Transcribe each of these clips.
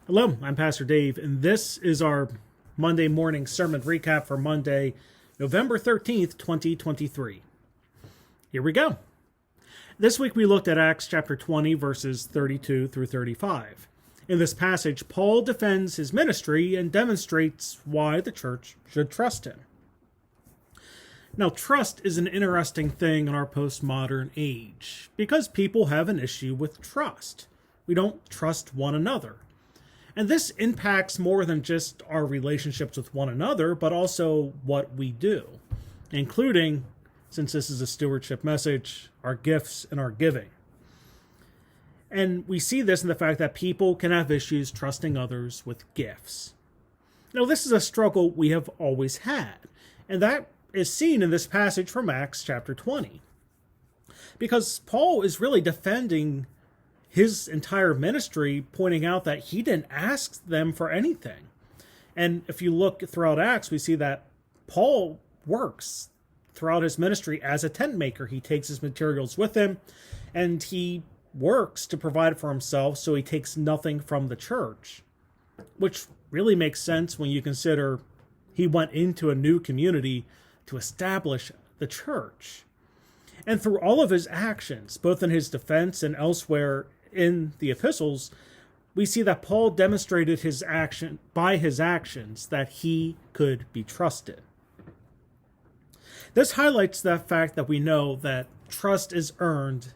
Hello, I'm Pastor Dave, and this is our Monday morning sermon recap for Monday, November 13th, 2023. Here we go. This week we looked at Acts chapter 20, verses 32 through 35. In this passage, Paul defends his ministry and demonstrates why the church should trust him. Now, trust is an interesting thing in our postmodern age because people have an issue with trust. We don't trust one another. And this impacts more than just our relationships with one another, but also what we do, including, since this is a stewardship message, our gifts and our giving. And we see this in the fact that people can have issues trusting others with gifts. Now, this is a struggle we have always had, and that is seen in this passage from Acts chapter 20. Because Paul is really defending his entire ministry, pointing out that he didn't ask them for anything. And if you look throughout Acts, we see that Paul works throughout his ministry as a tent maker. He takes his materials with him, and he works to provide for himself, so he takes nothing from the church, which really makes sense when you consider he went into a new community to establish the church. And through all of his actions, both in his defense and elsewhere in the epistles, we see that Paul demonstrated his actions that he could be trusted. This highlights the fact that we know that trust is earned,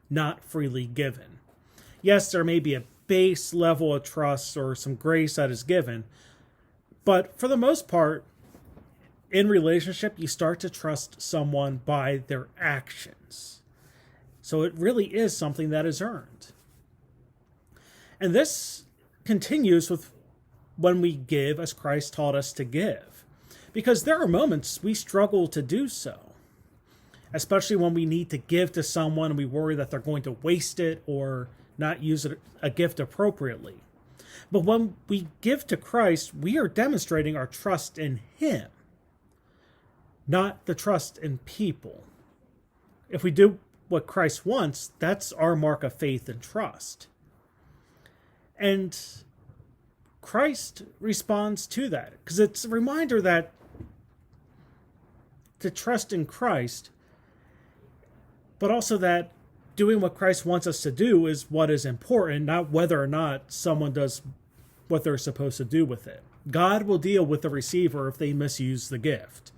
not freely given. Yes, there may be a base level of trust or some grace that is given, but for the most part, in relationship, you start to trust someone by their actions. So it really is something that is earned. And this continues with when we give as Christ taught us to give. Because there are moments we struggle to do so. Especially when we need to give to someone and we worry that they're going to waste it or not use a gift appropriately. But when we give to Christ, we are demonstrating our trust in Him, not the trust in people. If we do what Christ wants, that's our mark of faith and trust. And Christ responds to that, because it's a reminder that to trust in Christ, but also that doing what Christ wants us to do is what is important, not whether or not someone does what they're supposed to do with it. God will deal with the receiver if they misuse the gift.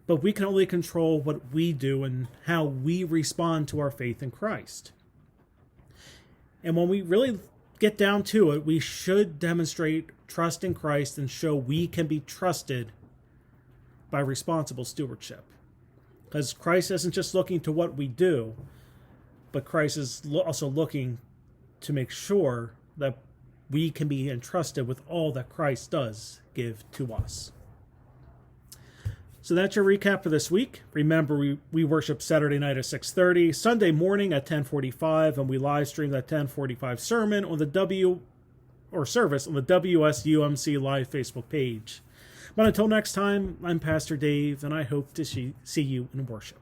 But we can only control what we do and how we respond to our faith in Christ. And when we really get down to it, we should demonstrate trust in Christ and show we can be trusted by responsible stewardship. Because Christ isn't just looking to what we do, but Christ is also looking to make sure that we can be entrusted with all that Christ does give to us. So that's your recap for this week. Remember, we worship Saturday night at 6:30, Sunday morning at 10:45, and we live stream that 10:45 sermon on the service on the WSUMC Live Facebook page. But until next time, I'm Pastor Dave, and I hope to see you in worship.